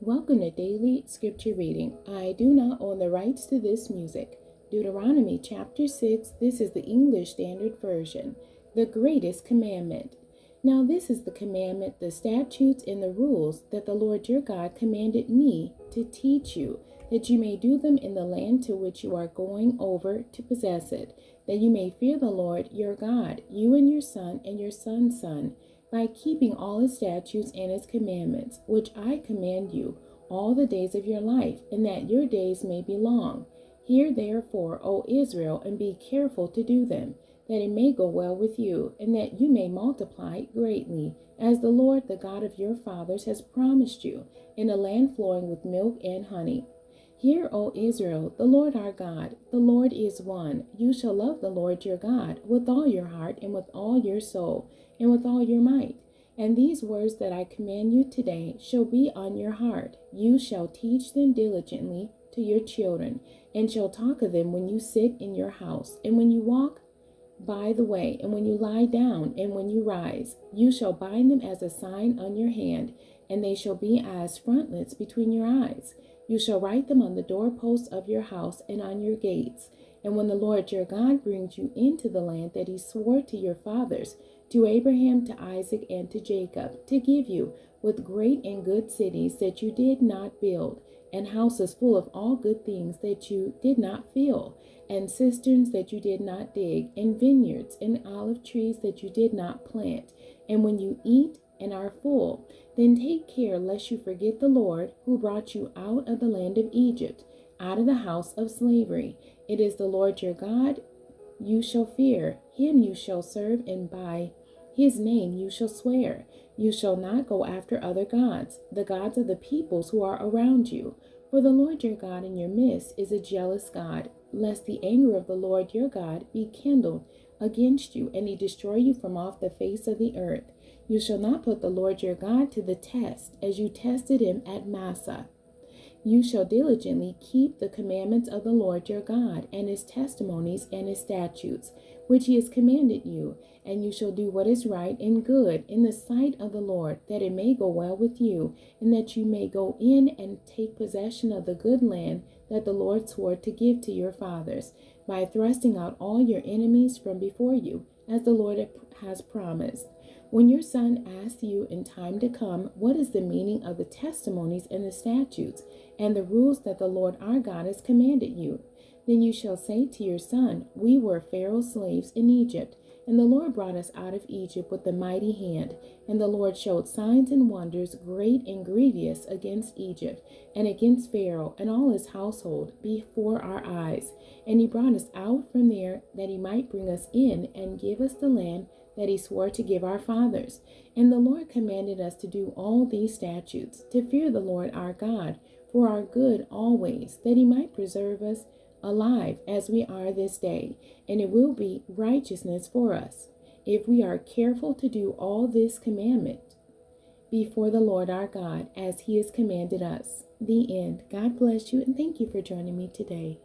Welcome to Daily Scripture Reading. I do not own the rights to this music. Deuteronomy chapter 6, this is the English Standard Version. The greatest commandment. Now this is the commandment, the statutes, and the rules that the Lord your God commanded me to teach you, that you may do them in the land to which you are going over to possess it, that you may fear the Lord your God, you and your son and your son's son, by keeping all his statutes and his commandments, which I command you, all the days of your life, and that your days may be long. Hear therefore, O Israel, and be careful to do them, that it may go well with you, and that you may multiply greatly, as the Lord, the God of your fathers, has promised you, in a land flowing with milk and honey. Hear, O Israel, the Lord our God, the Lord is one. You shall love the Lord your God with all your heart, and with all your soul, and with all your might. And these words that I command you today shall be on your heart. You shall teach them diligently to your children, and shall talk of them when you sit in your house, and when you walk by the way, and when you lie down, and when you rise. You shall bind them as a sign on your hand, and they shall be as frontlets between your eyes. You shall write them on the doorposts of your house and on your gates. And when the Lord your God brings you into the land that he swore to your fathers, to Abraham, to Isaac, and to Jacob, to give you, with great and good cities that you did not build, and houses full of all good things that you did not fill, and cisterns that you did not dig, and vineyards and olive trees that you did not plant. And when you eat and are full, then take care lest you forget the Lord who brought you out of the land of Egypt, out of the house of slavery. It is the Lord your God you shall fear, him you shall serve, and by his name you shall swear. You shall not go after other gods, the gods of the peoples who are around you. For the Lord your God in your midst is a jealous God, lest the anger of the Lord your God be kindled against you, and he destroy you from off the face of the earth. You shall not put the Lord your God to the test, as you tested him at Massah. You shall diligently keep the commandments of the Lord your God, and his testimonies and his statutes, which he has commanded you, and you shall do what is right and good in the sight of the Lord, that it may go well with you, and that you may go in and take possession of the good land that the Lord swore to give to your fathers, by thrusting out all your enemies from before you, as the Lord has promised. When your son asks you in time to come, what is the meaning of the testimonies and the statutes and the rules that the Lord our God has commanded you, then you shall say to your son, we were Pharaoh's slaves in Egypt, and the Lord brought us out of Egypt with a mighty hand, and the Lord showed signs and wonders great and grievous against Egypt, and against Pharaoh and all his household before our eyes. And he brought us out from there, that he might bring us in and give us the land that he swore to give our fathers. And the Lord commanded us to do all these statutes, to fear the Lord our God, for our good always, that he might preserve us alive as we are this day, and it will be righteousness for us, if we are careful to do all this commandment before the Lord our God, as he has commanded us. The end. God bless you, and thank you for joining me today.